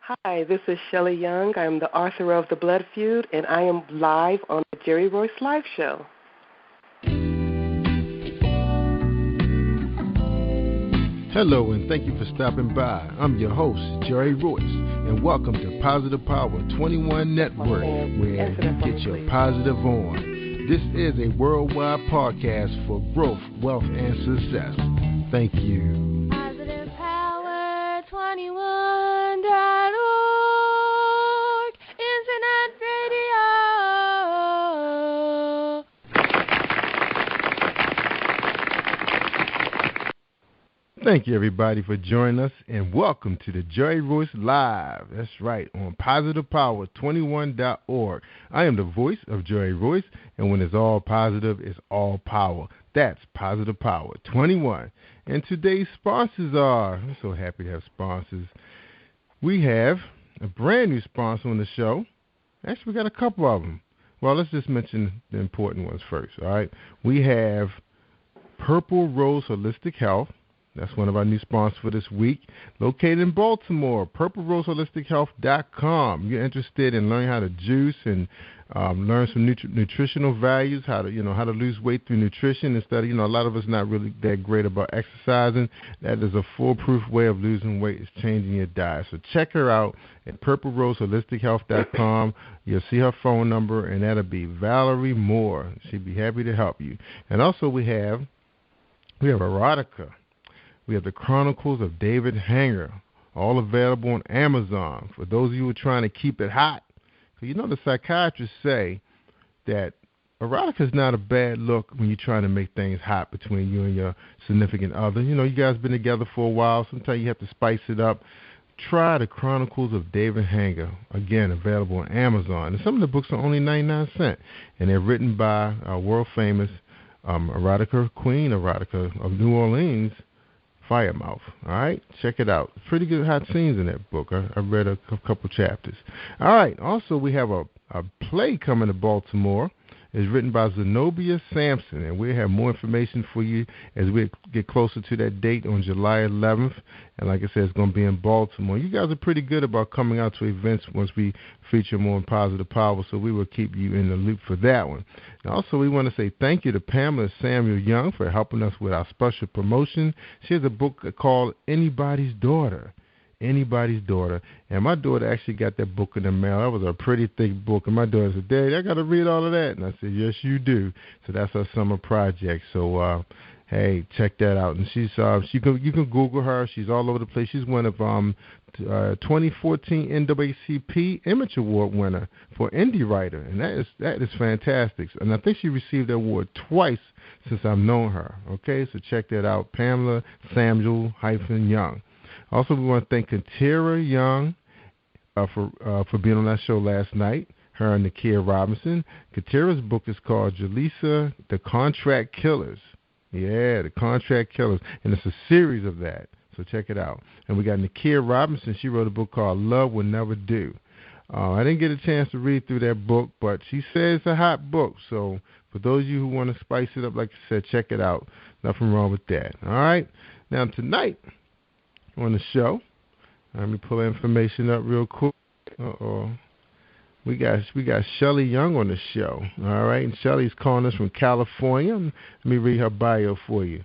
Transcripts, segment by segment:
Hi, this is Shelley Young. I am the author of The Blodd-fued, and I am live on the Jerry-Royce-Lie show. Hello, and thank you for stopping by. I'm your host, Jerry Royce, and welcome to Positive Power 21 Network, where you get your positive on. This is a worldwide podcast for growth, wealth, and success. Thank you. Positive Power 21.org, Internet Radio. Thank you, everybody, for joining us, and welcome to the Jerry Royce Live. That's right, on PositivePower21.org. I am the voice of Jerry Royce, and when it's all positive, it's all power. That's Positive Power 21. And today's sponsors are, I'm so happy to have sponsors. We have a brand new sponsor on the show. Actually, we got a couple of them. Well, let's just mention the important ones first, all right? We have Purple Rose Holistic Health. That's one of our new sponsors for this week. Located in Baltimore, purpleroseholistichealth.com. You're interested in learning how to juice and learn some nutritional values, how to lose weight through nutrition instead of, a lot of us not really that great about exercising. That is a foolproof way of losing weight, is changing your diet. So check her out at purpleroseholistichealth.com. You'll see her phone number, and that'll be Valerie Moore. She'd be happy to help you. And also we have erotica. We have the Chronicles of David Hanger, all available on Amazon. For those of you who are trying to keep it hot, the psychiatrists say that erotica is not a bad look when you're trying to make things hot between you and your significant other. You guys have been together for a while. Sometimes you have to spice it up. Try the Chronicles of David Hanger, again, available on Amazon. And some of the books are only 99 cents, and they're written by our world-famous erotica queen, erotica of New Orleans, Firemouth. All right, check it out. Pretty good hot scenes in that book. I read a couple chapters. All right, also we have a play coming to Baltimore. It's written by Zenobia Sampson, and we'll have more information for you as we get closer to that date on July 11th. And like I said, it's going to be in Baltimore. You guys are pretty good about coming out to events once we feature more in Positive Power, so we will keep you in the loop for that one. And also, we want to say thank you to Pamela Samuel Young for helping us with our special promotion. She has a book called Anybody's Daughter. Anybody's Daughter. And my daughter actually got that book in the mail. That was a pretty thick book. And my daughter said, Daddy, I got to read all of that. And I said, yes, you do. So that's our summer project. So, hey, check that out. And she's you can Google her. She's all over the place. She's one of 2014 NAACP Image Award winner for Indie Writer. And that is fantastic. And I think she received that award twice since I've known her. Okay, so check that out. Pamela Samuel-Young. Also, we want to thank Katira Young for being on that show last night, her and Nakia Robinson. Katira's book is called Jalisa, The Contract Killers. Yeah, The Contract Killers. And it's a series of that, so check it out. And we got Nakia Robinson. She wrote a book called Love Will Never Do. I didn't get a chance to read through that book, but she says it's a hot book. So for those of you who want to spice it up, like I said, check it out. Nothing wrong with that. All right? Now, tonight on the show, let me pull the information up real quick. We got Shelley Young on the show. All right, and Shelley's calling us from California. Let me read her bio for you.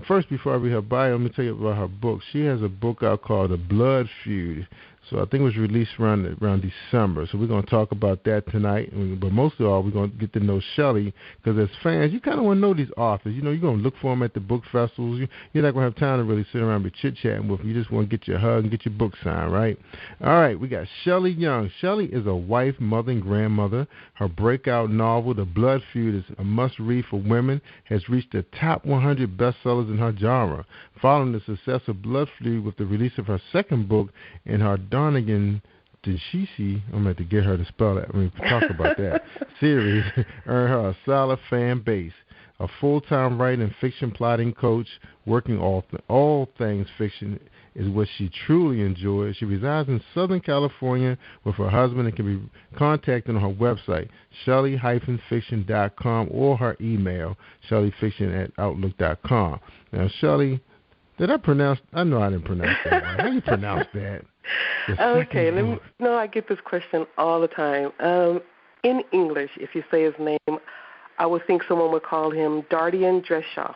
First, before I read her bio, let me tell you about her book. She has a book out called The Blodd-fued. So I think it was released around December. So we're going to talk about that tonight. But most of all, we're going to get to know Shelley, because as fans, you kind of want to know these authors. You're going to look for them at the book festivals. You're not going to have time to really sit around and be chit-chatting with them. You just want to get your hug and get your book signed, right? All right, we got Shelley Young. Shelley is a wife, mother, and grandmother. Her breakout novel, The Blodd-fued, is a must-read for women, has reached the top 100 bestsellers in her genre. Following the success of Blodd-fued with the release of her second book in her Dardian Dreshaj, I'm going to have to get her to spell that. Talk about that. Series earned her a solid fan base. A full-time writing and fiction plotting coach, working all things fiction is what she truly enjoys. She resides in Southern California with her husband and can be contacted on her website, shelley-fiction.com, or her email, shelleyfiction@outlook.com. Now, Shelley, Did I pronounce? I know I didn't pronounce that right. How do you pronounce that? Okay, I get this question all the time. In English, if you say his name, I would think someone would call him Dardian Dreshaj.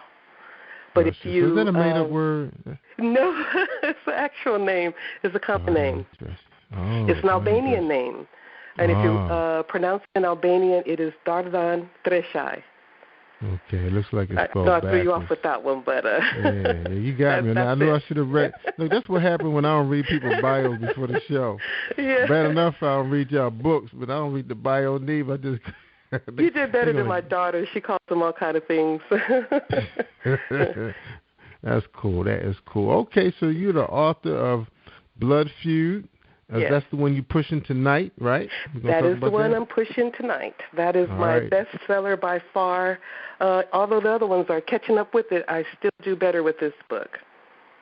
But if you... So is that a made-up word? No, it's the actual name. It's a common name. It's an Albanian name. And if you pronounce it in Albanian, it is Dardian Dreshaj. Okay, it looks like it's spelled No, I backwards. threw you off with that one, but... yeah, you got me. I knew I should have read... Look, that's what happened when I don't read people's bios before the show. Yeah. Bad enough I don't read y'all books, but I don't read the bio neither. I just... You did better than my daughter. She calls them all kind of things. That's cool. That is cool. Okay, so you're the author of blodd-fued. Yes. That's the one you're pushing tonight, right? That is the one I'm pushing tonight. That is my bestseller by far. Although the other ones are catching up with it, I still do better with this book.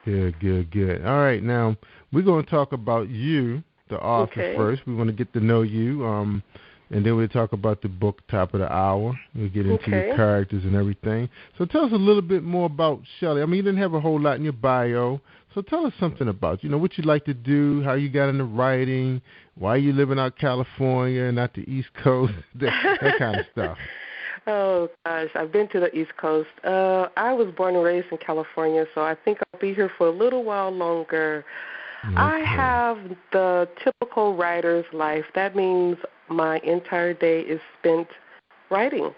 Good. All right, now we're going to talk about you, the author, first. We want to get to know you, and then we'll talk about the book, top of the hour. We'll get into your characters and everything. So tell us a little bit more about Shelley. I mean, you didn't have a whole lot in your bio. So tell us something about, what you like to do, how you got into writing, why you living out California and not the East Coast, that kind of stuff. Oh, gosh, I've been to the East Coast. I was born and raised in California, so I think I'll be here for a little while longer. Okay. I have the typical writer's life. That means my entire day is spent writing,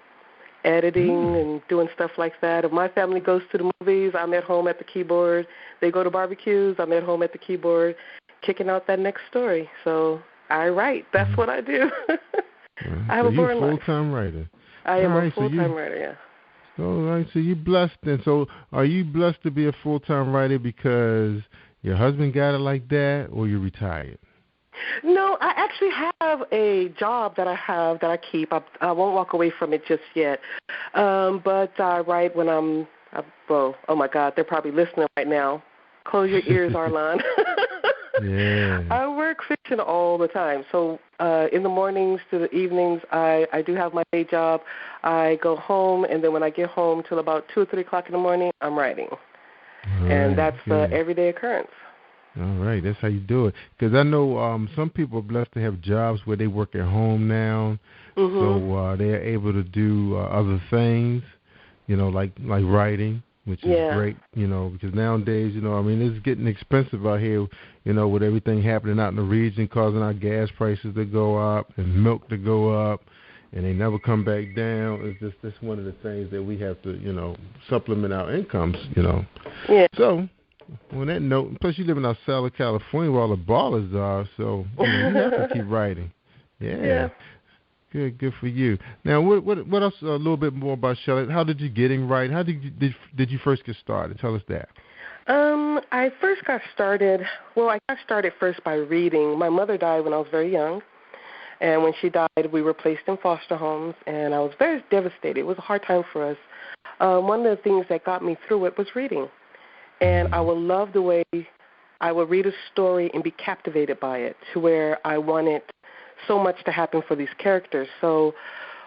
editing, and doing stuff like that. If my family goes to the movies, I'm at home at the keyboard. They go to barbecues, I'm at home at the keyboard, kicking out that next story. So I write. That's what I do. I have a boring life. You're a full-time writer. I am a full-time writer, yeah. All right, so you're blessed. And so are you blessed to be a full-time writer because your husband got it like that, or you're retired? No, I actually have a job that I keep. I won't walk away from it just yet. But I write when oh my God, they're probably listening right now. Close your ears, Arlon. Yeah. I work fiction all the time. So in the mornings to the evenings, I do have my day job. I go home, and then when I get home till about 2 or 3 o'clock in the morning, I'm writing. And that's an everyday occurrence. All right, that's how you do it. Because I know some people are blessed to have jobs where they work at home now, so they're able to do other things, like writing, which is great, because nowadays, it's getting expensive out here, with everything happening out in the region, causing our gas prices to go up and milk to go up, and they never come back down. It's just that's one of the things that we have to, supplement our incomes, Yeah. So, on that note, plus you live in Southern California where all the ballers are, so you have to keep writing. Yeah. Good for you. Now, what else? A little bit more about Shelley. How did you get in writing? How did you first get started? Tell us that. I first got started. Well, I got started first by reading. My mother died when I was very young, and when she died, we were placed in foster homes, and I was very devastated. It was a hard time for us. One of the things that got me through it was reading. And I would love the way I would read a story and be captivated by it to where I wanted so much to happen for these characters. So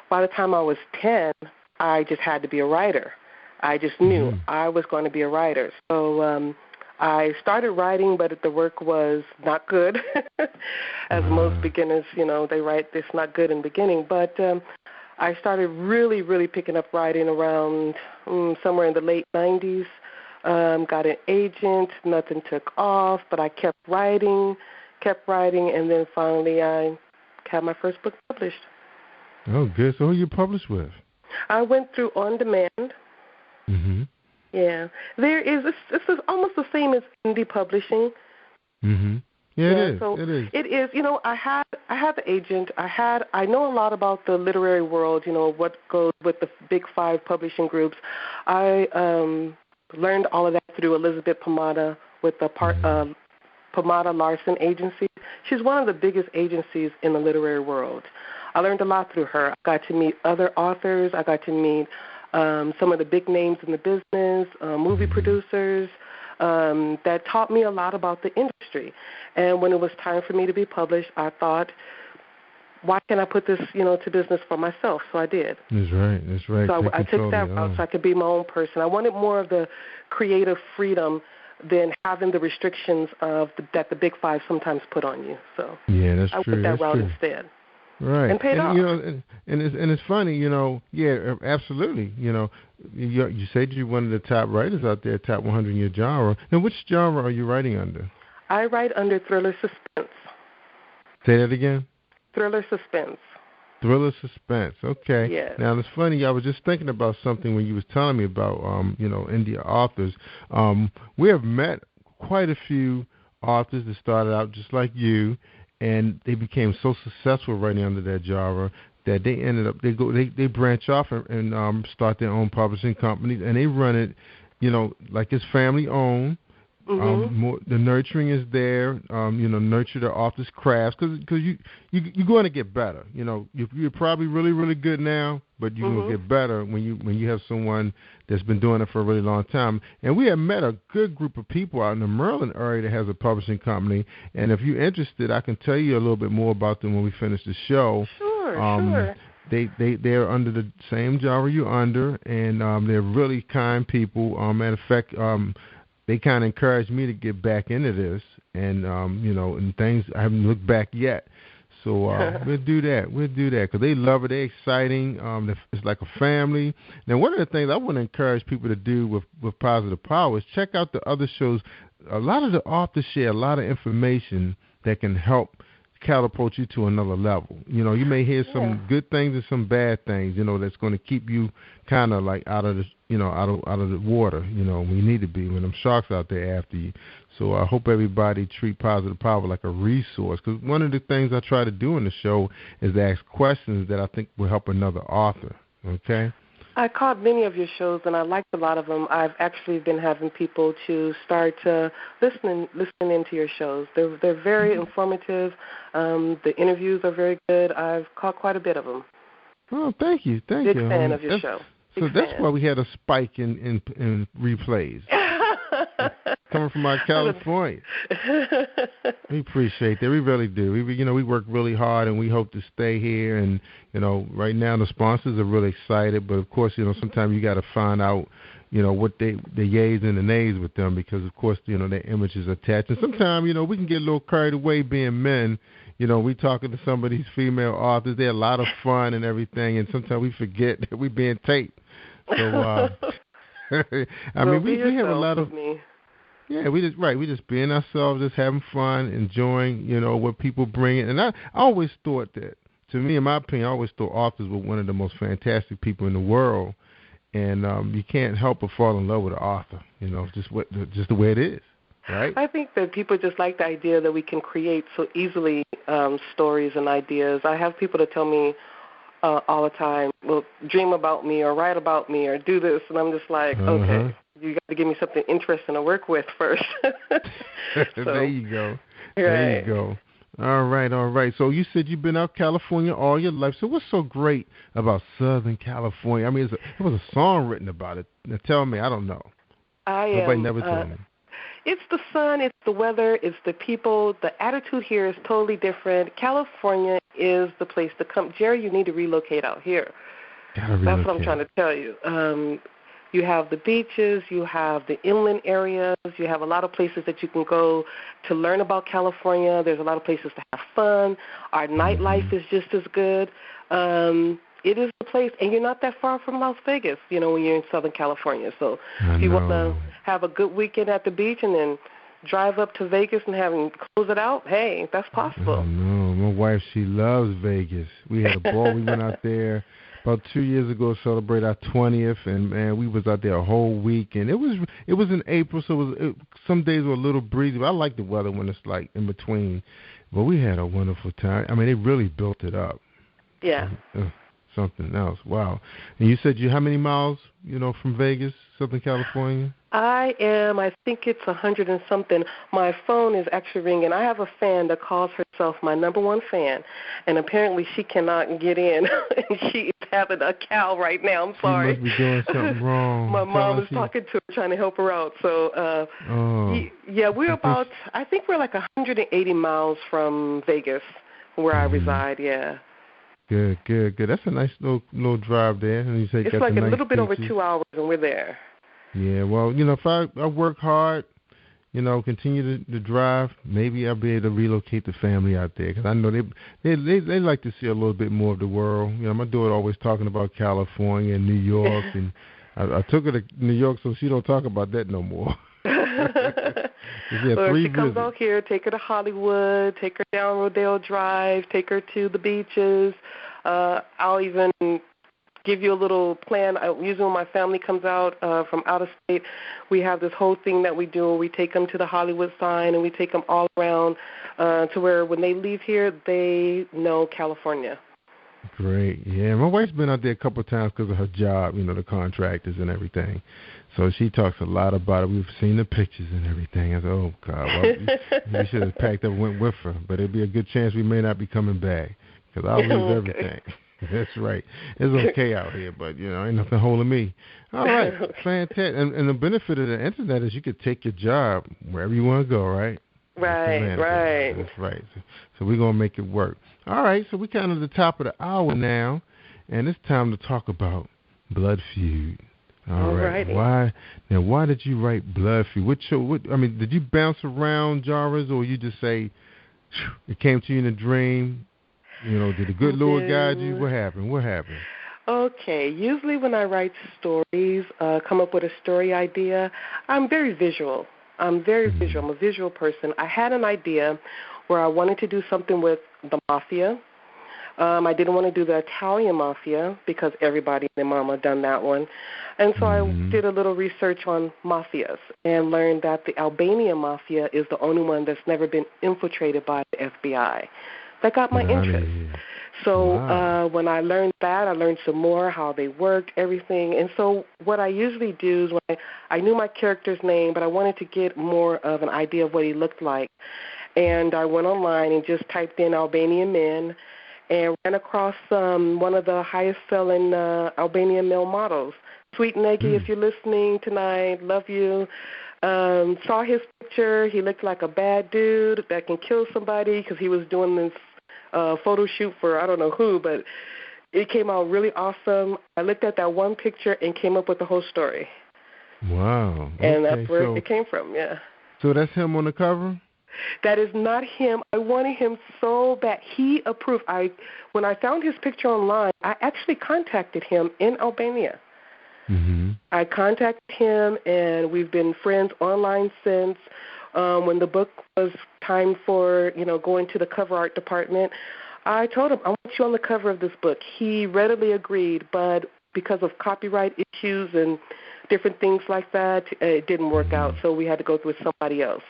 by the time I was 10, I just had to be a writer. I just knew I was going to be a writer. So I started writing, but the work was not good. As most beginners, they write it's not good in the beginning. But I started really, really picking up writing around somewhere in the late 90s. Got an agent, nothing took off, but I kept writing, and then finally I had my first book published. Oh, good. So who you published with? I went through On Demand. Mm-hmm. Yeah. This is almost the same as indie publishing. Mm-hmm. Yeah, it is. So it is. It is. I had the agent. I know a lot about the literary world, what goes with the big 5 publishing groups. I learned all of that through Elizabeth Pomada with the Pomada Larson Agency. She's one of the biggest agencies in the literary world. I learned a lot through her. I got to meet other authors. I got to meet some of the big names in the business, movie producers, that taught me a lot about the industry. And when it was time for me to be published, I thought, why can't I put this, to business for myself? So I did. That's right. So I took that route so I could be my own person. I wanted more of the creative freedom than having the restrictions that the big five sometimes put on you. So yeah, that's I true. went that That's route true. instead. Right. And paid off. You know, and it's funny, you know, yeah, absolutely. You know, you said you're one of the top writers out there, top 100 in your genre. Now, which genre are you writing under? I write under thriller suspense. Say that again? Thriller suspense. Thriller suspense. Okay. Yes. Now, it's funny. I was just thinking about something when you was telling me about, you know, indie authors. We have met quite a few authors that started out just like you, and they became so successful writing under that genre that they ended up they branch off and start their own publishing companies, and they run it, you know, like it's family owned. The nurturing is there. You know, nurture the author's crafts because you're going to get better. You know, you're probably really, really good now, but you're going to get better when you have someone that's been doing it for a really long time. And we have met a good group of people out in the Maryland area that has a publishing company. And if you're interested, I can tell you a little bit more about them when we finish the show. Sure. They're under the same genre you're under, and they're really kind people. Matter of fact, they kind of encouraged me to get back into this, and you know, and things I haven't looked back yet. So we'll do that because they love it. They're exciting. It's like a family. Now, one of the things I want to encourage people to do with Positive Power is check out the other shows. A lot of the authors share a lot of information that can help catapult you to another level. You know, you may hear some good things and some bad things, you know, that's going to keep you kind of like out of the, you know, out of the water, you know, when you need to be, when them sharks out there after you. So I hope everybody treat Positive Power like a resource, because one of the things I try to do in the show is to ask questions that I think will help another author, okay? I caught many of your shows, and I liked a lot of them. I've actually been having people to start listening into your shows. They're very informative. The interviews are very good. I've caught quite a bit of them. Oh, thank you. Big fan of your show. That's why we had a spike in replays. Coming from our California. We appreciate that. We really do. We work really hard, and we hope to stay here. And, you know, right now the sponsors are really excited. But, of course, you know, sometimes you got to find out, you know, what the yays and the nays with them because, of course, you know, their image is attached. And sometimes, you know, we can get a little carried away being men. You know, we talking to some of these female authors. They're a lot of fun and everything, and sometimes we forget that we're being taped. So, I mean, we have a lot of yeah. We just being ourselves, just having fun, enjoying, you know, what people bring in. And I always thought that, to me, in my opinion, I always thought authors were one of the most fantastic people in the world, and you can't help but fall in love with an author. You know, just the way it is. Right. I think that people just like the idea that we can create so easily stories and ideas. I have people that tell me all the time, well, dream about me or write about me or do this, and I'm just like, okay, you got to give me something interesting to work with first. There you go. Right. There you go. All right. So you said you've been out California all your life. So what's so great about Southern California? I mean, there was a song written about it. Now tell me, I don't know. Nobody never told me. It's the sun, it's the weather, it's the people. The attitude here is totally different. California is the place to come. Jerry, you need to relocate out here. That's what I'm trying to tell you. You have the beaches, you have the inland areas, you have a lot of places that you can go to learn about California. There's a lot of places to have fun. Our nightlife is just as good. It is the place, and you're not that far from Las Vegas, you know, when you're in Southern California. So if you want to have a good weekend at the beach and then drive up to Vegas and close it out, hey, that's possible. Oh, no. My wife, she loves Vegas. We had a ball. We went out there about 2 years ago to celebrate our 20th, and, man, we was out there a whole week. And it was in April, so some days were a little breezy. But I like the weather when it's, like, in between. But we had a wonderful time. I mean, they really built it up. Yeah. Something else. Wow. And you said how many miles, you know, from Vegas, Southern California? I think it's 100 and something. My phone is actually ringing. I have a fan that calls herself my number one fan, and apparently she cannot get in. And she is having a cow right now. I'm sorry. She must be doing something wrong. My mom is talking to her, trying to help her out. So, yeah, we're about, I think we're like 180 miles from Vegas, where I reside, yeah. Good. That's a nice little drive there. And you say it's like a little bit over 2 hours, and we're there. Yeah, well, you know, if I work hard, continue to drive, maybe I'll be able to relocate the family out there because I know they like to see a little bit more of the world. My daughter always talking about California and New York, and I took her to New York so she don't talk about that no more. Or if she comes out here, take her to Hollywood, take her down Rodeo Drive, take her to the beaches. I'll even give you a little plan. Usually when my family comes out from out of state, we have this whole thing that we do. We take them to the Hollywood sign, and we take them all around to where when they leave here, they know California. Great. Yeah, my wife's been out there a couple of times because of her job, the contractors and everything. So she talks a lot about it. We've seen the pictures and everything. I said, oh, God, well, we should have packed up and went with her. But it'd be a good chance we may not be coming back because I'll lose everything. That's right. It's okay out here, but, ain't nothing holding me. All right. Fantastic. And the benefit of the Internet is you could take your job wherever you want to go, right? Right. That's right. So we're going to make it work. All right. So we're kind of at the top of the hour now, and it's time to talk about blodd-fued. All right. Why did you write blodd-fued? Did you bounce around genres, or you just say it came to you in a dream? Did the good Lord guide you? What happened? Okay. Usually when I write stories, come up with a story idea, I'm very visual. I'm a visual person. I had an idea where I wanted to do something with the mafia. I didn't want to do the Italian mafia because everybody and their mama done that one. And so I did a little research on mafias and learned that the Albanian mafia is the only one that's never been infiltrated by the FBI. That got my interest. So when I learned that, I learned some more, how they worked, everything. And so what I usually do is when I knew my character's name, but I wanted to get more of an idea of what he looked like. And I went online and just typed in Albanian men and ran across one of the highest-selling Albanian male models. Sweet Neggy, if you're listening tonight, love you. Saw his picture. He looked like a bad dude that can kill somebody because he was doing this photo shoot for I don't know who, but it came out really awesome. I looked at that one picture and came up with the whole story. Wow. And that's where it came from, yeah. So that's him on the cover? That is not him. I wanted him so bad. He approved. When I found his picture online, I actually contacted him in Albania. I contacted him, and we've been friends online since. When the book was time for, going to the cover art department, I told him, I want you on the cover of this book. He readily agreed, but because of copyright issues and different things like that, it didn't work out, so we had to go with somebody else.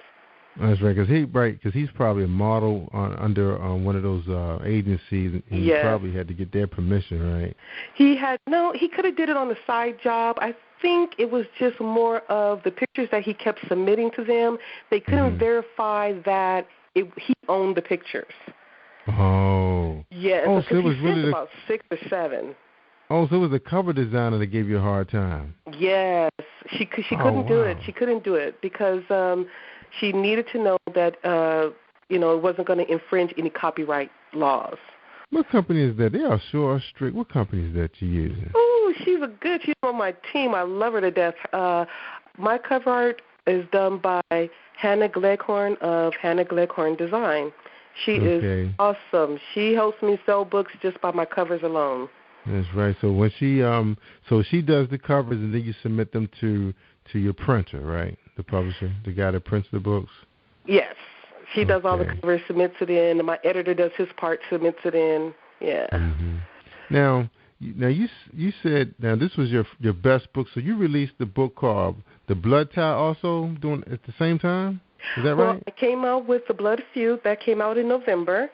That's right, because he's probably a model under one of those agencies, and he probably had to get their permission, right? He could have did it on the side job. I think it was just more of the pictures that he kept submitting to them. They couldn't verify that he owned the pictures. Oh. Yeah, so it was really about 6 or 7. Oh, so it was the cover designer that gave you a hard time. Yes, she couldn't do it. She couldn't do it because she needed to know that it wasn't going to infringe any copyright laws. What company is that? They are sure strict. What company is that you're using? Oh, she's on my team. I love her to death. My cover art is done by Hannah Gleghorn of Hannah Gleghorn Design. She is awesome. She helps me sell books just by my covers alone. That's right. So when she does the covers and then you submit them to your printer, right? The publisher, the guy that prints the books. Yes, she does all the covers, submits it in. My editor does his part, submits it in. Yeah. Now you said this was your best book, so you released the book called The Blood Tie also doing at the same time. Is that right? Well, I came out with The Blodd-fued. That came out in November.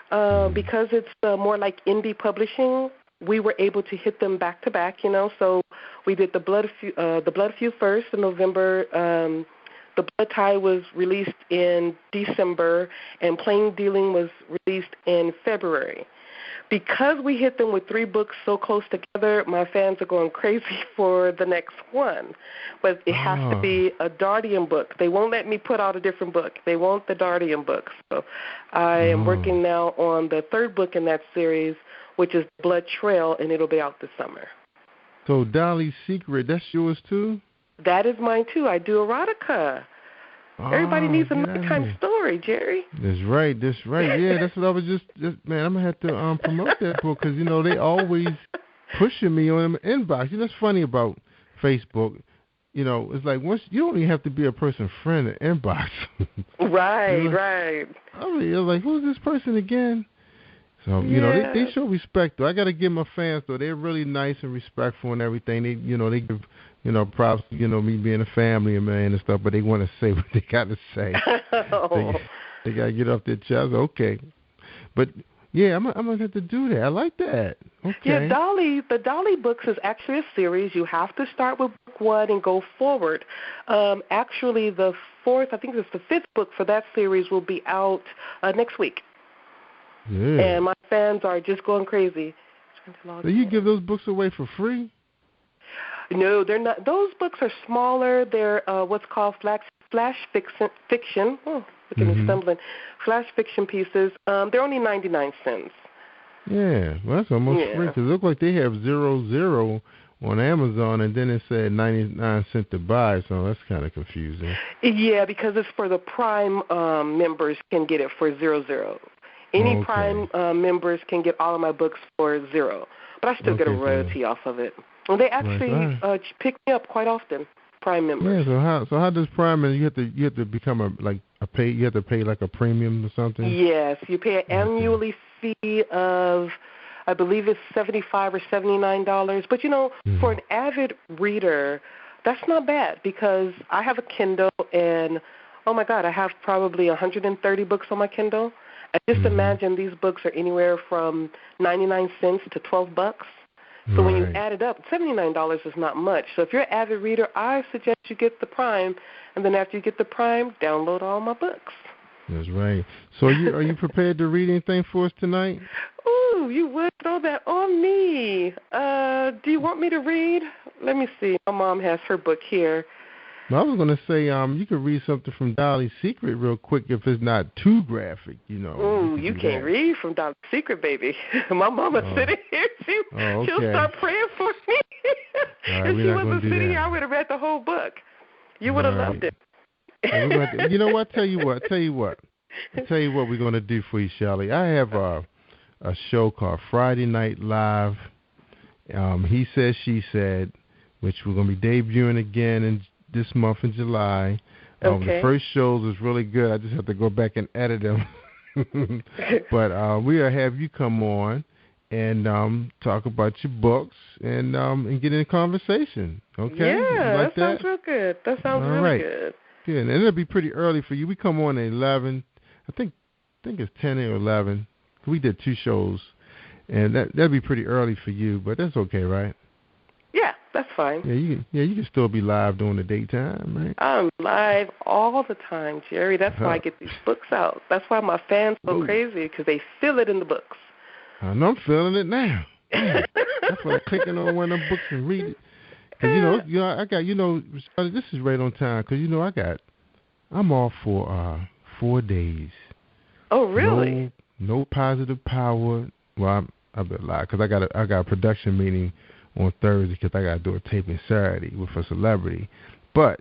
Because it's more like indie publishing, we were able to hit them back to back, So we did the Blodd-fued first in November. The Blood Tie was released in December, and Plain Dealing was released in February. Because we hit them with 3 books so close together, my fans are going crazy for the next one. But it has to be a Dardian book. They won't let me put out a different book. They want the Dardian book. So I am working now on the 3rd book in that series, which is Blood Trail, and it'll be out this summer. So Dolly's Secret, that's yours too? That is mine too. I do erotica. Everybody needs a get out of nighttime here. story, Jerry. That's right. Yeah, that's what I was just man, I'm going to have to promote that book because, they always pushing me on the inbox. That's funny about Facebook. It's like once you don't even have to be a person friend in inbox. Right, right. I mean, I was like, who's this person again? So, they show respect, though. I got to give my fans, though. They're really nice and respectful and everything. They, they give, props, me being a family man and stuff, but they want to say what they got to say. Oh. They got to get off their chest. Okay. But, yeah, I'm going to have to do that. I like that. Okay. Yeah, the Dolly books is actually a series. You have to start with book 1 and go forward. Actually, the fourth, I think it's the 5th book for that series will be out next week. Yeah. And my fans are just going crazy. So you give those books away for free? No, they're not. Those books are smaller. They're what's called flash fiction. Oh, look at me stumbling. Flash fiction pieces. They're only 99 cents. Yeah, well, that's almost free because it looks like they have 00 on Amazon, and then it said 99 cents to buy, so that's kind of confusing. Yeah, because it's for the Prime members can get it for 00. Any Prime members can get all of my books for 0, but I still get a royalty off of it. Well, they actually pick me up quite often, Prime members. Yeah, so how does Prime? You have to become you have to pay like a premium or something. Yes, you pay an annually fee of, I believe it's $75 or $79. But for an avid reader, that's not bad because I have a Kindle and oh my God, I have probably 130 books on my Kindle. And just imagine these books are anywhere from 99 cents to $12. So when you add it up, $79 is not much. So if you're an avid reader, I suggest you get the Prime, and then after you get the Prime, download all my books. That's right. So are you prepared to read anything for us tonight? Ooh, you would throw that on me. Do you want me to read? Let me see. My mom has her book here. I was going to say you could read something from Dolly's Secret real quick if it's not too graphic, Ooh, you can't read from Dolly's Secret, baby. My mama's sitting here. She'll start praying for me. If she wasn't sitting here, I would have read the whole book. You would have loved it. You know what? Tell you what we're going to do for you, Shelley. I have a show called Friday Night Live. He Said, She Said, which we're going to be debuting again in this month in July. The first shows was really good. I just have to go back and edit them. But we'll have you come on and talk about your books and get in a conversation. Okay? Yeah, that sounds real good. That sounds really good. Good. And it'll be pretty early for you. We come on at 11. I think it's 10 or 11. We did 2 shows. And that'll be pretty early for you, but that's okay, right? Yeah, that's fine. Yeah, you can still be live during the daytime, right? I'm live all the time, Jerry. That's why I get these books out. That's why my fans go crazy, because they feel it in the books. I know, I'm feeling it now. That's why I'm clicking on one of them books and read it. Because, I got, this is right on time, because, I'm off for 4 days. Oh, really? No positive power. Well, I better lie, because I got a production meeting on Thursday because I got to do a taping Saturday with a celebrity. But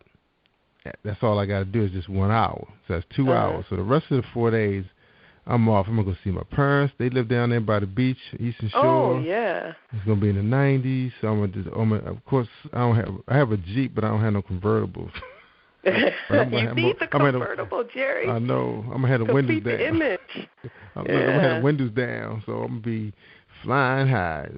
that's all I got to do is just 1 hour. So that's 2 hours. So the rest of the 4 days, I'm off. I'm going to go see my parents. They live down there by the beach, Eastern Shore. Oh, yeah. It's going to be in the 90s. So of course, I have a Jeep, but I don't have no convertibles. You need the convertible, Jerry. I know. I'm going to have the windows down. The image. I'm going to have the windows down, so I'm going to be flying high.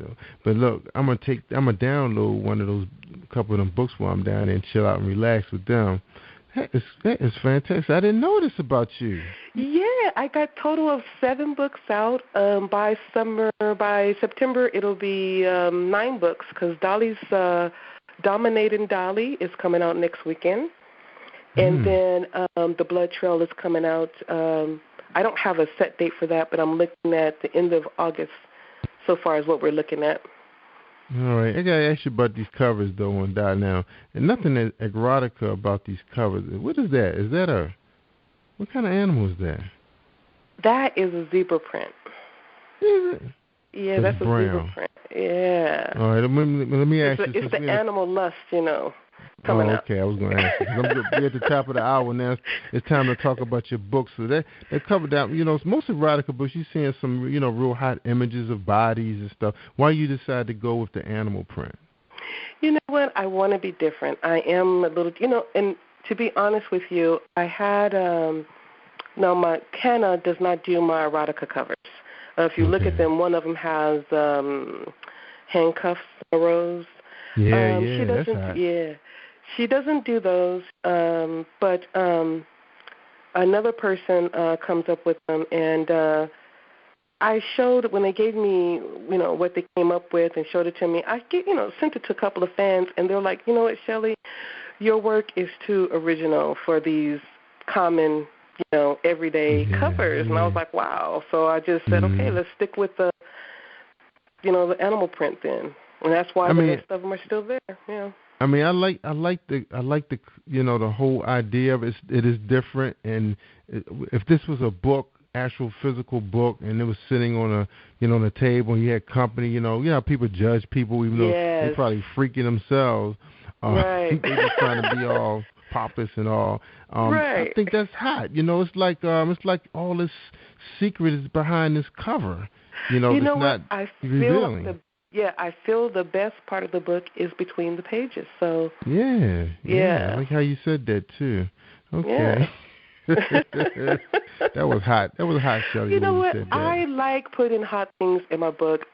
But look, I'm gonna download one of those, couple of them books while I'm down there and chill out and relax with them. That is fantastic. I didn't know this about you. Yeah, I got a total of 7 books out. By September, it'll be 9 books because Dolly's Dominating Dolly is coming out next weekend. And then The Blood Trail is coming out. I don't have a set date for that, but I'm looking at the end of August so far as what we're looking at. All right. I got to ask you about these covers, though, on Dot now. And nothing erotica about these covers. What is that? What kind of animal is that? That is a zebra print. Is it? Yeah, It's that's a zebra brown. print. Yeah. All right, let me ask you. It's the animal lust, coming out. Okay. I was going to ask you. 'Cause we're at the top of the hour now. It's time to talk about your books. So they cover down. It's most erotica books. You're seeing some, real hot images of bodies and stuff. Why you decide to go with the animal print? You know what? I want to be different. I am a little, and to be honest with you, I had, my Kenna does not do my erotica covers. If you look at them, one of them has handcuffs, rose. Yeah, she doesn't, that's hot. Yeah, she doesn't do those. But another person comes up with them, and I showed when they gave me, what they came up with and showed it to me. I sent it to a couple of fans, and they're like, you know what, Shelley, your work is too original for these common, everyday covers. And I was like, wow. So I just said, okay, let's stick with the animal print then, and that's why the rest of them are still there. Yeah. I mean, I like the the whole idea of it. It is different, and if this was a book, actual physical book, and it was sitting on on a table, and you had company, people judge people even though they're probably freaking themselves. Right. They just trying to be all pompous and all. Right. I think that's hot. It's like all this secret is behind this cover. It's not revealing. I feel the best part of the book is between the pages. So yeah. I like how you said that too. Okay. Yeah. That was hot. That was hot, Shelley. You know what? Said that. I like putting hot things in my book.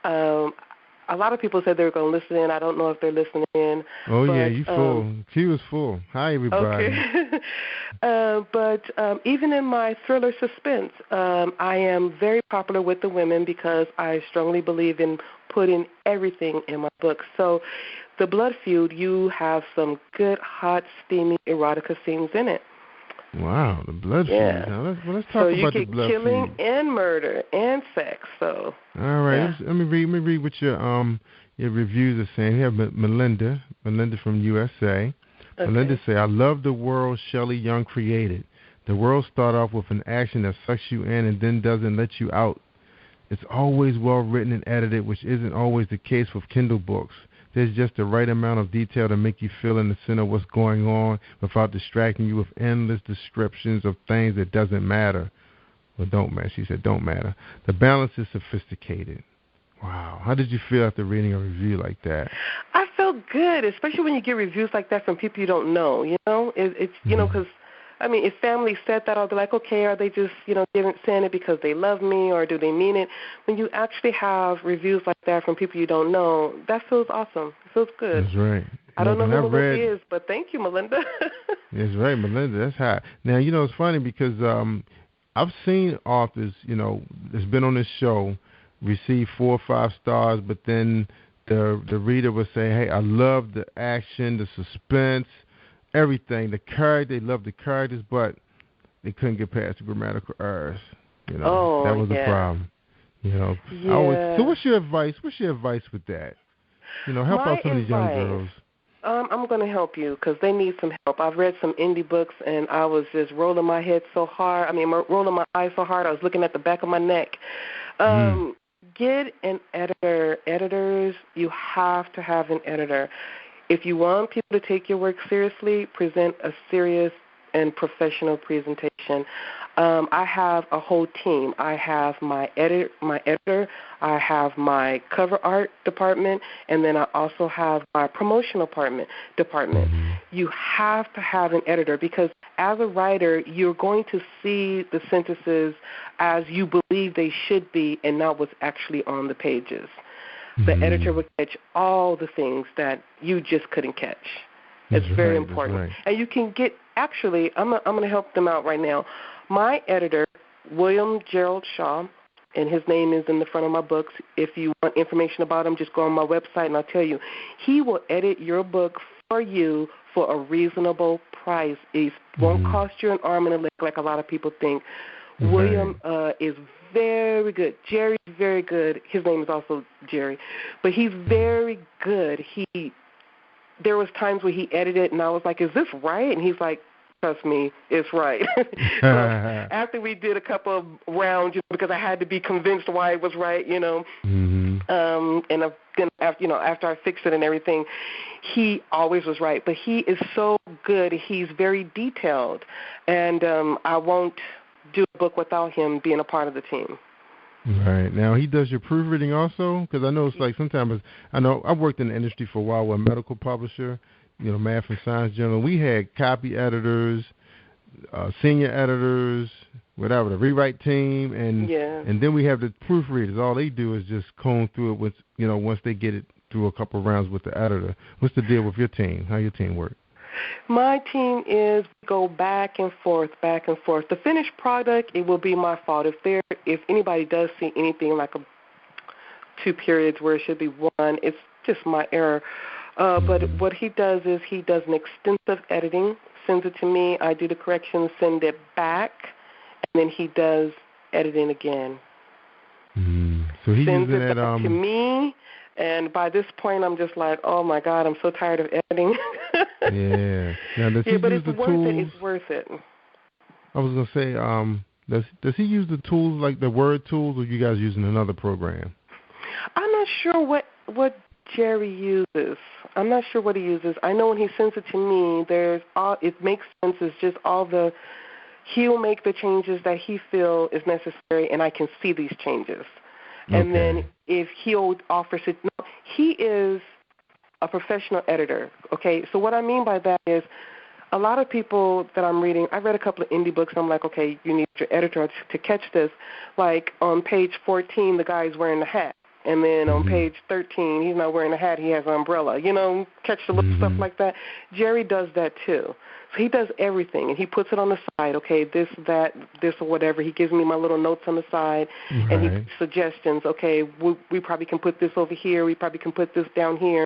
A lot of people said they were going to listen in. I don't know if they're listening in. Oh, yeah, you full. She was full. Hi, everybody. Okay. But even in my thriller suspense, I am very popular with the women because I strongly believe in putting everything in my book. So the blodd-fued, you have some good, hot, steamy erotica scenes in it. Wow, the blood-fued. Yeah. Now let's talk about the blood-fued. So you get killing and murder and sex. So all right, let me read what your reviews are saying. We have Melinda from USA. Okay. Melinda say, I love the world Shelley Young created. The world start off with an action that sucks you in and then doesn't let you out. It's always well written and edited, which isn't always the case with Kindle books. There's just the right amount of detail to make you feel in the center of what's going on without distracting you with endless descriptions of things that doesn't matter. Well, don't matter. She said don't matter. The balance is sophisticated. Wow. How did you feel after reading a review like that? I felt good, especially when you get reviews like that from people you don't know. It's because if family said that, I'll be like, okay, are they just, saying it because they love me or do they mean it? When you actually have reviews like that from people you don't know, that feels awesome. It feels good. That's right. I don't know who Melinda is, but thank you, Melinda. That's right, Melinda. That's hot. Now, it's funny because I've seen authors, that's been on this show receive 4 or 5 stars, but then the reader would say, hey, I love the action, the suspense, everything, the character, they loved the characters, but they couldn't get past the grammatical errors. That was the problem. So what's your advice? What's your advice with that? Help out some of these young girls. I'm going to help you because they need some help. I've read some indie books, and I was just rolling my head so hard. Rolling my eyes so hard, I was looking at the back of my neck. Get an editor. Editors, you have to have an editor. If you want people to take your work seriously, present a serious and professional presentation. I have a whole team. I have my editor, I have my cover art department, and then I also have my promotional department. You have to have an editor because as a writer, you're going to see the sentences as you believe they should be and not what's actually on the pages. The editor will catch all the things that you just couldn't catch. It's very important. Right. And you can get, actually, I'm going to help them out right now. My editor, William Gerald Shaw, and his name is in the front of my books. If you want information about him, just go on my website and I'll tell you. He will edit your book for you for a reasonable price. It won't cost you an arm and a leg like a lot of people think. William is very good. Jerry's very good. His name is also Jerry. But he's very good. There was times where he edited and I was like, is this right? And he's like, trust me, it's right. So after we did a couple of rounds, because I had to be convinced why it was right, and then after I fixed it and everything, he always was right. But he is so good. He's very detailed, and I won't do a book without him being a part of the team. Right. Now, he does your proofreading also? Because I know it's like sometimes, I've worked in the industry for a while with a medical publisher, Math and Science Journal. We had copy editors, senior editors, whatever, the rewrite team, and then we have the proofreaders. All they do is just comb through it with, once they get it through a couple of rounds with the editor. What's the deal with your team? How your team work? My team is go back and forth. The finished product, it will be my fault. If anybody does see anything like two periods where it should be one, it's just my error. But what he does is he does an extensive editing, sends it to me, I do the corrections, send it back, and then he does editing again. So he sends using it that back to me. And by this point, I'm just like, oh, my God, I'm so tired of editing. Yeah. Now, does he use it's the worth tools? it. It's worth it. I was going to say, does he use the tools like the Word tools, or you guys using another program? I'm not sure what Jerry uses. I'm not sure what he uses. I know when he sends it to me, it makes sense. It's just he'll make the changes that he feels is necessary, and I can see these changes. And then if he'll offer it, he is a professional editor, okay? So what I mean by that is a lot of people that I'm reading, I read a couple of indie books, and I'm like, okay, you need your editor to catch this. Like on page 14, the guy's wearing the hat. And then on page 13, he's not wearing a hat, he has an umbrella. Catch the little stuff like that. Jerry does that too. So he does everything, and he puts it on the side, okay, this, that, this, or whatever. He gives me my little notes on the side, and he gives suggestions. Okay, we probably can put this over here. We probably can put this down here.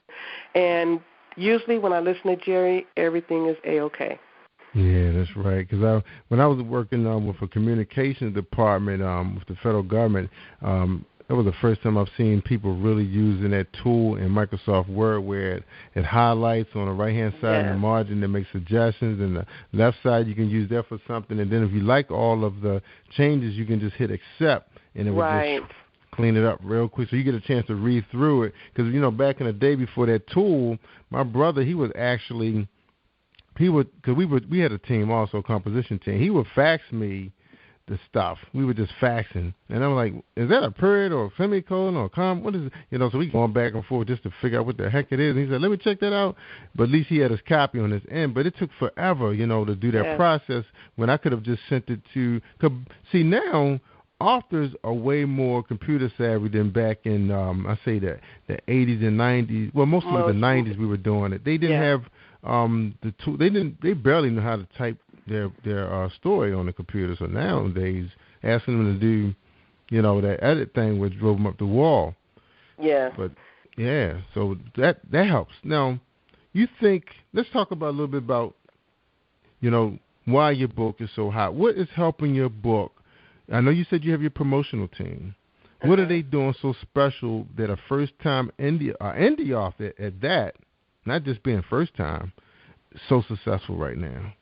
And usually when I listen to Jerry, everything is A-okay. Yeah, that's right. Because when I was working with a communications department with the federal government, that was the first time I've seen people really using that tool in Microsoft Word where it highlights on the right-hand side in the margin that makes suggestions, and the left side you can use that for something. And then if you like all of the changes, you can just hit accept, and it will just clean it up real quick. So you get a chance to read through it. Because, back in the day before that tool, my brother, we had a team also, a composition team. He would fax me the stuff. We were just faxing. And I'm like, is that a period or a semicolon or a comma? What is it? So we going back and forth just to figure out what the heck it is. And he said, let me check that out. But at least he had his copy on his end. But it took forever, to do that process when I could have just sent it to. See, now authors are way more computer savvy than back in, I say that, the 80s and 90s. Well, mostly the 90s we were doing it. They didn't have the tool. They barely knew how to type their story on the computer. So nowadays, asking them to do, that edit thing would drove them up the wall. Yeah. But so that helps. Now, you think? Let's talk about a little bit about, why your book is so hot. What is helping your book? I know you said you have your promotional team. What are they doing so special that a first-time indie author at that, not just being first time, so successful right now?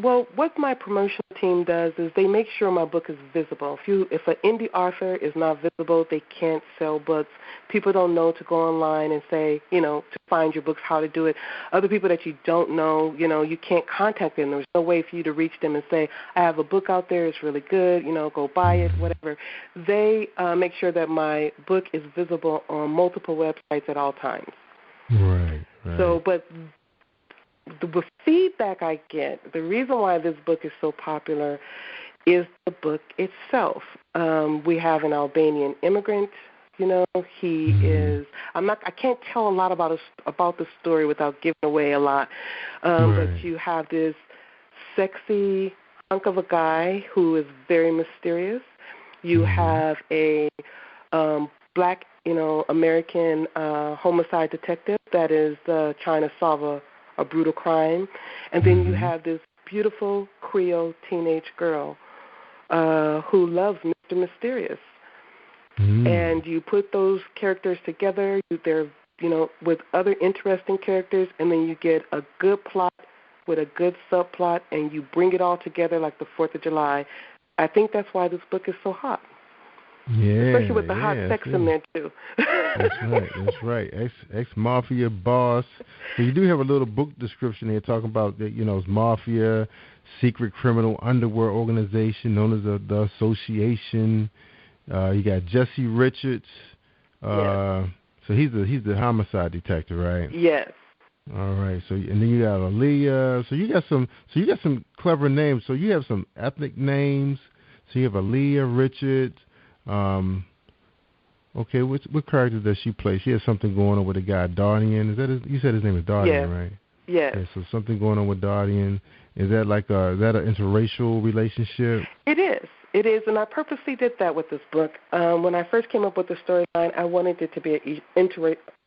What my promotional team does is they make sure my book is visible. If an indie author is not visible, they can't sell books. People don't know to go online and say, to find your books, how to do it. Other people that you don't know, you can't contact them. There's no way for you to reach them and say, I have a book out there, it's really good, go buy it, whatever. They make sure that my book is visible on multiple websites at all times. Right. So, but the feedback I get, the reason why this book is so popular is the book itself. We have an Albanian immigrant, he is, I can't tell a lot about the story without giving away a lot, but you have this sexy hunk of a guy who is very mysterious. You have a black, American homicide detective that is trying to solve a brutal crime. And then you have this beautiful Creole teenage girl who loves Mr. Mysterious. And you put those characters together, they're with other interesting characters, and then you get a good plot with a good subplot, and you bring it all together like the 4th of July. I think that's why this book is so hot. Yeah, especially with the hot sex in there too. That's right. Ex-mafia boss. So you do have a little book description here talking about it's mafia, secret criminal underworld organization known as the Association. You got Jesse Richards. Yes. So he's the homicide detective, right? Yes. All right. So and then you got Aaliyah. So you got some clever names. So you have some ethnic names. So you have Aaliyah Richards. Okay, what character does she play? She has something going on with a guy, Dardian. Is that you said his name is Dardian, right? Yes. Okay, so something going on with Dardian. Is that is that an interracial relationship? It is, and I purposely did that with this book. When I first came up with the storyline, I wanted it to be an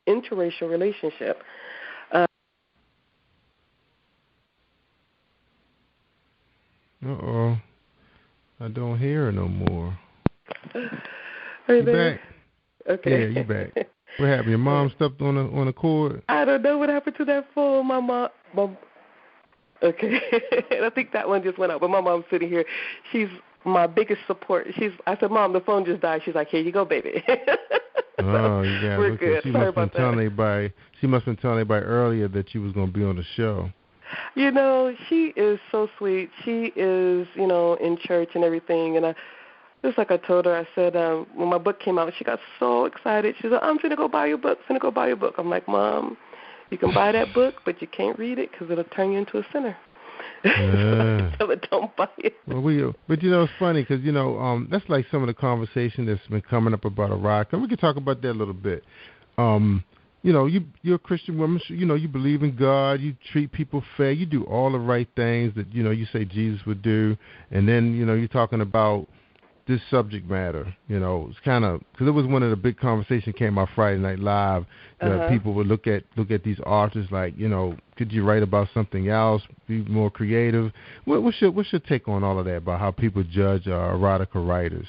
interracial relationship. Uh-oh. I don't hear her no more. Are you there? Back? Okay. Yeah, you back. What happened? Your mom stepped on the cord? I don't know what happened to that phone. My mom. Okay. I think that one just went out. But my mom's sitting here. She's my biggest support. I said, Mom, the phone just died. She's like, here you go, baby. Oh, you got we're good. She Sorry must have been telling everybody earlier that you was going to be on the show. She is so sweet. She is, in church and everything. And just like I told her, I said, when my book came out, she got so excited. She said, I'm going to go buy your book. I'm like, Mom, you can buy that book, but you can't read it because it'll turn you into a sinner. So don't buy it. Well, but it's funny because that's like some of the conversation that's been coming up about Iraq, and we can talk about that a little bit. You're a Christian woman. You believe in God. You treat people fair. You do all the right things that you say Jesus would do, and then you're talking about this subject matter. It's kind of because it was one of the big conversations came out Friday Night Live. People would look at these authors like, could you write about something else, be more creative? What's your take on all of that about how people judge erotica writers?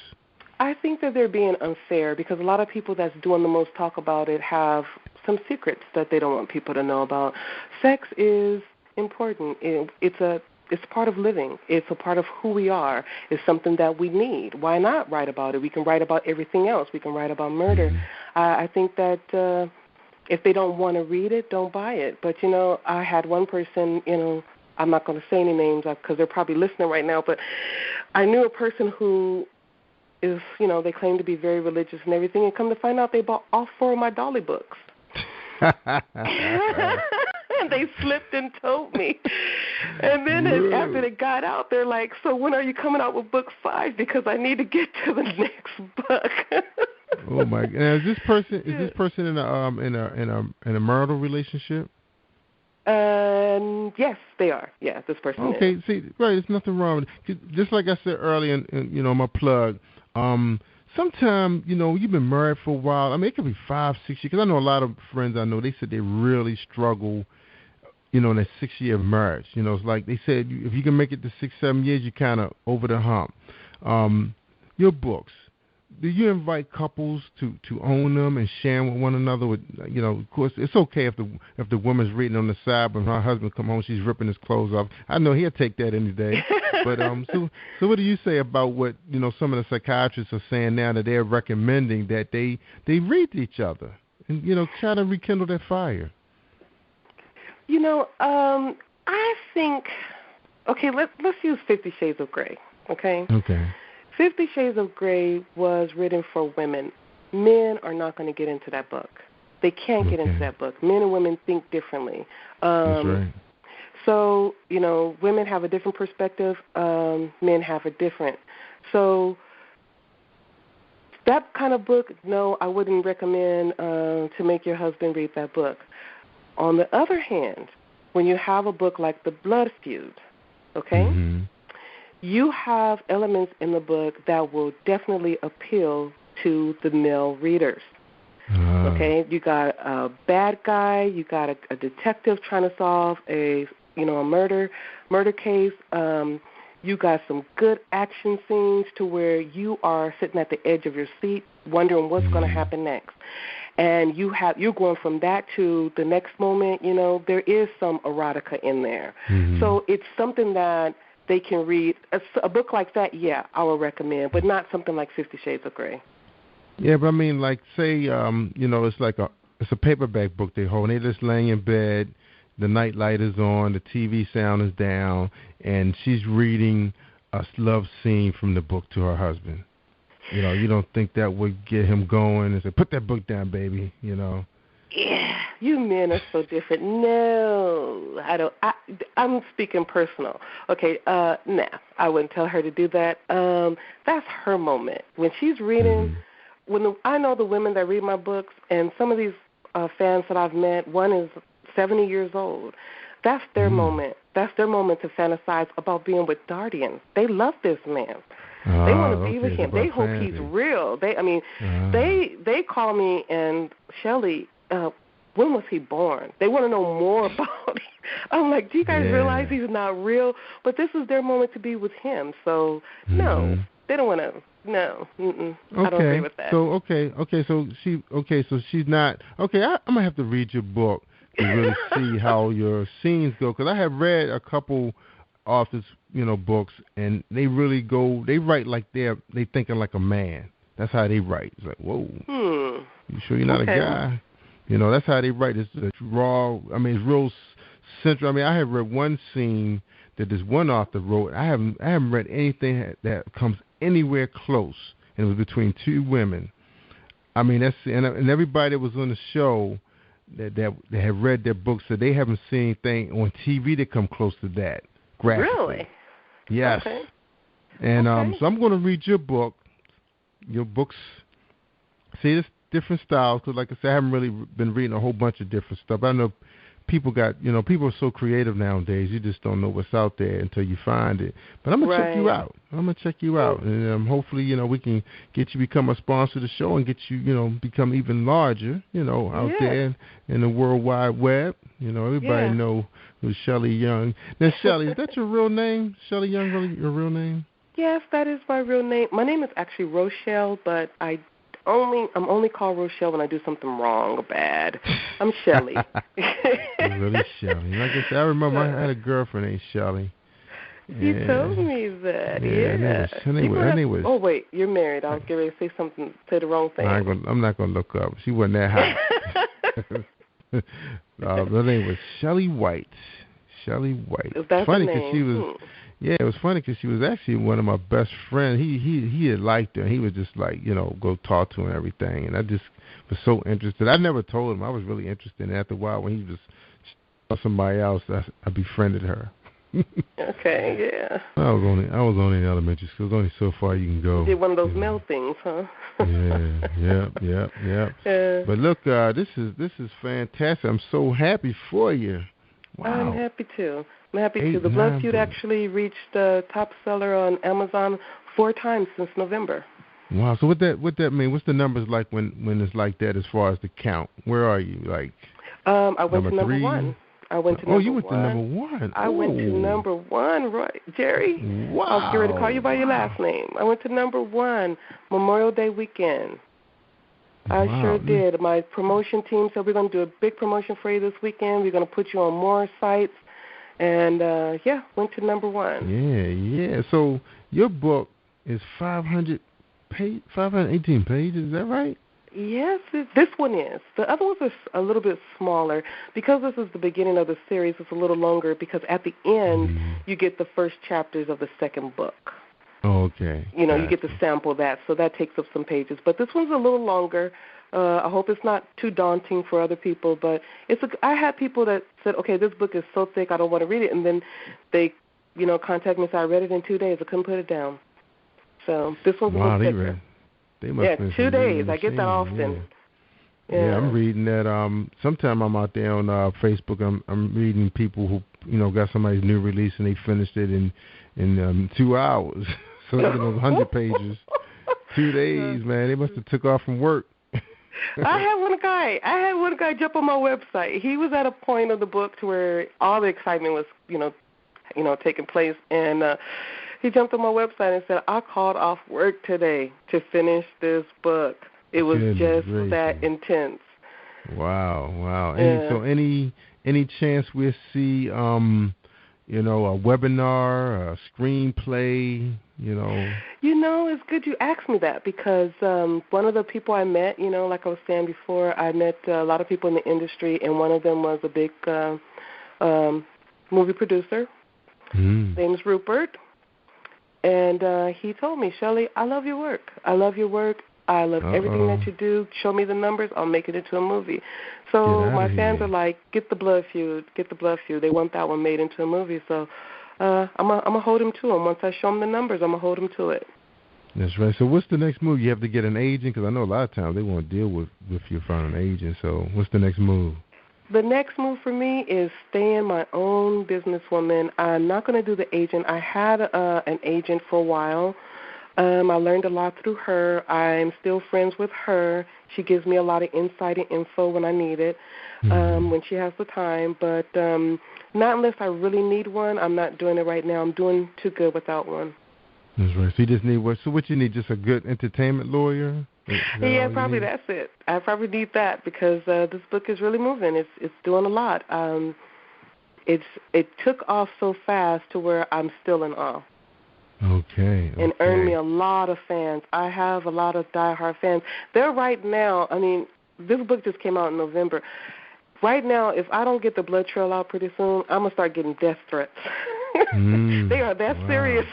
I think that they're being unfair because a lot of people that's doing the most talk about it have some secrets that they don't want people to know about. Sex is important. It's part of living. It's a part of who we are. It's something that we need. Why not write about it? We can write about everything else. We can write about murder. I think that if they don't want to read it, don't buy it. But, I had one person, I'm not going to say any names because they're probably listening right now, but I knew a person who is, they claim to be very religious and everything, and come to find out they bought all 4 of my Dolly books. They slipped and told me. And then after they got out, they're like, so when are you coming out with book 5? Because I need to get to the next book. Oh my God! Now, is this person in a marital relationship? Yes, they are. Yeah, this person is. Okay, see, right, there's nothing wrong with it. Just like I said earlier in my plug, sometimes, you've been married for a while. I mean, it could be 5, 6 years. Because I know a lot of friends I know, they said they really struggle, in that 6-year marriage. It's like they said, if you can make it to 6, 7 years, you're kind of over the hump. Your books, do you invite couples to own them and share them with one another? With of course, it's okay if the woman's reading on the side, but her husband come home, she's ripping his clothes off. I know he'll take that any day. But so what do you say about what some of the psychiatrists are saying now that they're recommending that they read to each other and try to rekindle that fire? I think let's use 50 Shades of Grey. Okay. 50 Shades of Grey was written for women. Men are not going to get into that book. They can't get into that book. Men and women think differently. That's right. So, women have a different perspective. Men have a different. So that kind of book, no, I wouldn't recommend to make your husband read that book. On the other hand, when you have a book like The Blodd-fued, okay, you have elements in the book that will definitely appeal to the male readers. Okay, you got a bad guy, you got a detective trying to solve a murder case. You got some good action scenes to where you are sitting at the edge of your seat wondering what's going to happen next. and you're going from that to the next moment, there is some erotica in there. Mm-hmm. So it's something that they can read. A book like that, yeah, I would recommend, but not something like 50 Shades of Grey. Yeah, but I mean, like, say, it's a paperback book they hold, and they're just laying in bed, the night light is on, the TV sound is down, and she's reading a love scene from the book to her husband. You don't think that would get him going and say, put that book down, baby, Yeah, you men are so different. No, I don't. I'm speaking personal. Okay, nah, I wouldn't tell her to do that. That's her moment. When she's reading, I know the women that read my books, and some of these fans that I've met, one is 70 years old. That's their moment. That's their moment to fantasize about being with Dardian. They love this man. They want to be with him. They hope he's real. They call me and Shelley, when was he born? They want to know more about him. I'm like, do you guys realize he's not real? But this is their moment to be with him. So, no, they don't want to. No, I don't agree with that. So so she's not. Okay, I'm gonna have to read your book to really see how your scenes go, because I have read a couple authors, books, and they really go. They write like they thinking like a man. That's how they write. It's like, whoa, you sure you're not a guy? That's how they write. It's raw. I mean, it's real central. I mean, I have read one scene that this one author wrote. I haven't read anything that comes anywhere close, and it was between two women. I mean, and everybody that was on the show that have read their books said they haven't seen anything on TV that come close to that. Graphically. Really? Yes. Okay. And so I'm going to read your book. Your books. See, it's different styles, because like I said, I haven't really been reading a whole bunch of different stuff. I know people people are so creative nowadays. You just don't know what's out there until you find it. But I'm going to check you out. And hopefully, we can get you become a sponsor of the show and get you, become even larger, out there in the World Wide Web. Everybody know who's Shelley Young. Now, Shelley, is that your real name? Shelley Young, really your real name? Yes, that is my real name. My name is actually Rochelle, but I'm only called Rochelle when I do something wrong or bad. I'm Shelley. Really, Shelley. Like I said, I remember I had a girlfriend named Shelley. You told me that. Her name was. Oh wait, you're married. I was getting ready to say the wrong thing. I'm not gonna look up. She wasn't that hot. Her name was Shelley White. Shelley White. That's funny because she was. Yeah, it was funny because she was actually one of my best friends. He had liked her. He was just like, go talk to her and everything. And I just was so interested. I never told him I was really interested. And after a while, when he was somebody else, I befriended her. Okay, yeah. I was only in elementary school. There's only so far you can go. You did one of those male things, huh? Yeah. But look, this is fantastic. I'm so happy for you. Wow. I'm happy too. The blodd-fued actually reached top seller on Amazon 4 times since November. Wow. So what that mean? What's the numbers like when it's like that as far as the count? Where are you? Like I went to number 1. I went to number 1. Oh, you went to number 1. I went to number 1, right, Jerry? Wow. I was getting ready to call you by your last name. I went to number 1, Memorial Day weekend. I sure did. My promotion team said we're going to do a big promotion for you this weekend. We're going to put you on more sites. And, went to number 1. Yeah. So your book is 518 pages. Is that right? Yes, this one is. The other ones are a little bit smaller. Because this is the beginning of the series, it's a little longer because at the end you get the first chapters of the second book. Oh, okay. You get to sample that, so that takes up some pages. But this one's a little longer. I hope it's not too daunting for other people, but I had people that said, okay, this book is so thick, I don't want to read it, and then they, contact me and say, I read it in 2 days, I couldn't put it down. So this one's a little thicker. They must have 2 days. I get that often. Yeah, I'm reading that. Sometime I'm out there on Facebook. I'm reading people who got somebody's new release and they finished it in 2 hours. So 100 pages, 2 days, man. They must have took off from work. I had one guy jump on my website. He was at a point of the book to where all the excitement was, taking place, and he jumped on my website and said, I called off work today to finish this book. It was just gracious. that intense. Wow. Yeah. Any chance we'll see a webinar, a screenplay, It's good you asked me that because one of the people I met, like I was saying before, I met a lot of people in the industry, and one of them was a big movie producer. His name's Rupert. And he told me, Shelley, I love your work. I love everything that you do. Show me the numbers. I'll make it into a movie. So my fans are like, get the blodd-fued. They want that one made into a movie. So I'm going to hold him to them. Once I show them the numbers, I'm going to hold him to it. That's right. So what's the next move? You have to get an agent? Because I know a lot of times they won't deal with you finding an agent. So what's the next move? The next move for me is staying my own businesswoman. I'm not going to do the agent. I had an agent for a while. I learned a lot through her. I'm still friends with her. She gives me a lot of insight and info when I need it, when she has the time. But not unless I really need one. I'm not doing it right now. I'm doing too good without one. That's right. So you just need what? So what you need? Just a good entertainment lawyer? Yeah, probably that's it. I probably need that because this book is really moving. It's doing a lot. It took off so fast to where I'm still in awe. Okay. And earned me a lot of fans. I have a lot of diehard fans. They're right now. I mean, this book just came out in November. Right now, if I don't get the blood trail out pretty soon, I'm gonna start getting death threats. They are that serious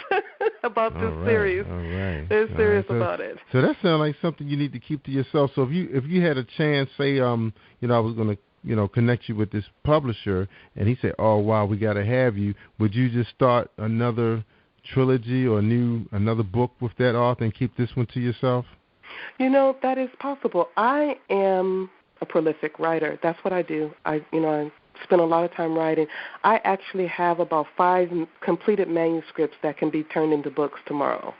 about this series. All right. They're serious about it. So that sounds like something you need to keep to yourself. So if you had a chance, say, I was going to, connect you with this publisher, and he said, oh wow, we got to have you. Would you just start another trilogy or another book with that author and keep this one to yourself? That is possible. I am a prolific writer. That's what I do. I spend a lot of time writing. I actually have about 5 completed manuscripts that can be turned into books tomorrow.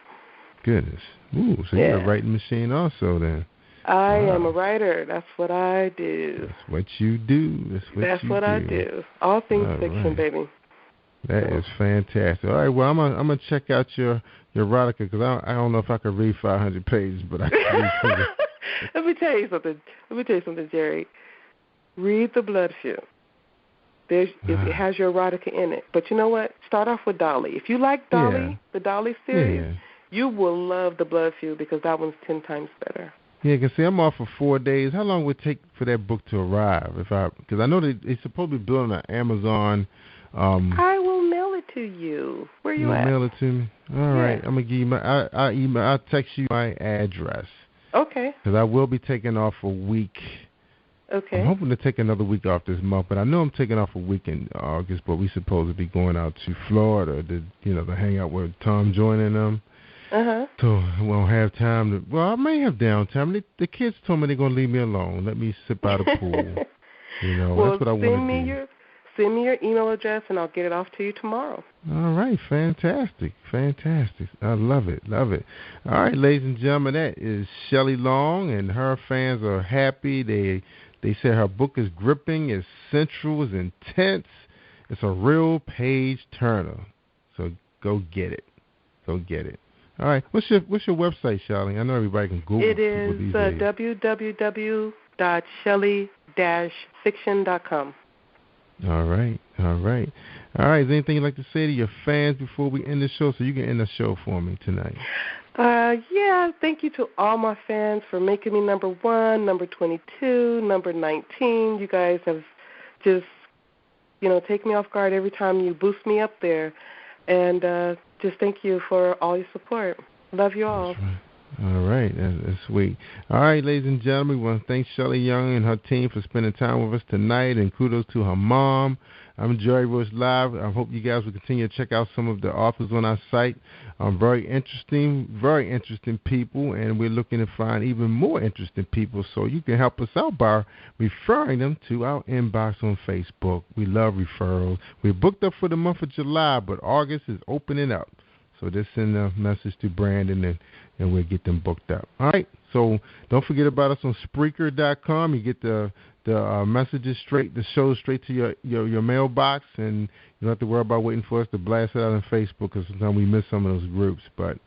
Goodness. Ooh, so you're a writing machine also then. I am a writer. That's what I do. That's what you do. That's what I do. All things fiction, baby. That is fantastic. All right, well, I'm gonna check out your erotica because I don't know if I can read 500 pages, but I can read something. Let me tell you something, Jerry. Read the blodd-fued. It has your erotica in it. But you know what? Start off with Dolly. If you like Dolly, the Dolly series, you will love the blodd-fued because that one's 10 times better. Yeah, because see, I'm off for 4 days. How long would it take for that book to arrive? Because I know they're supposed to be building an Amazon. I will mail it to you. Where you at? Mail it to me. All right. I'm gonna give you I'll text you my address. Okay. Because I will be taking off a week. Okay. I'm hoping to take another week off this month, but I know I'm taking off a week in August. But we're supposed to be going out to Florida to hang out with Tom joining them. So I won't have time to. Well, I may have downtime. The kids told me they're gonna leave me alone. Let me sit by the pool. Well, that's what I want to do. Send me your email address, and I'll get it off to you tomorrow. All right, fantastic. I love it. All right, ladies and gentlemen, that is Shelley Long, and her fans are happy. They say her book is gripping, it's central, it's intense. It's a real page turner. So go get it. All right, what's your website, Shelley? I know everybody can Google it. It is www.shelley-fiction.com. All right. Is there anything you'd like to say to your fans before we end the show? So you can end the show for me tonight. Thank you to all my fans for making me number 1, number 22, number 19. You guys have just, taken me off guard every time you boost me up there. And just thank you for all your support. Love you all. That's right. All right, that's sweet. All right, ladies and gentlemen, we want to thank Shelley Young and her team for spending time with us tonight, and kudos to her mom. I'm jerry-royce-lie. I hope you guys will continue to check out some of the authors on our site. Very interesting people, and we're looking to find even more interesting people, so you can help us out by referring them to our inbox on Facebook. We love referrals. We're booked up for the month of July, but August is opening up. So just send a message to Brandon, and we'll get them booked up. All right. So don't forget about us on Spreaker.com. You get the messages the show straight to your mailbox, and you don't have to worry about waiting for us to blast it out on Facebook because sometimes we miss some of those groups. But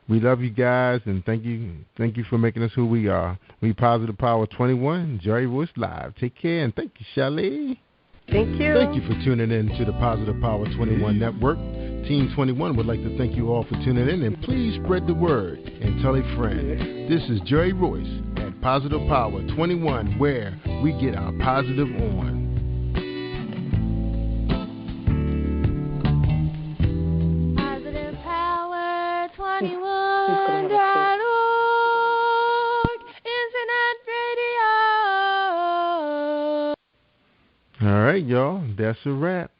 We love you guys, and thank you for making us who we are. We Positive Power 21, Jerry Royce Live. Take care, and thank you, Shelley. Thank you. Thank you for tuning in to the Positive Power 21 Network. Team 21 would like to thank you all for tuning in, and please spread the word and tell a friend. This is Jerry Royce at Positive Power 21, where we get our positive on. Positive Power 21.org, Internet Radio. All right, y'all. That's a wrap.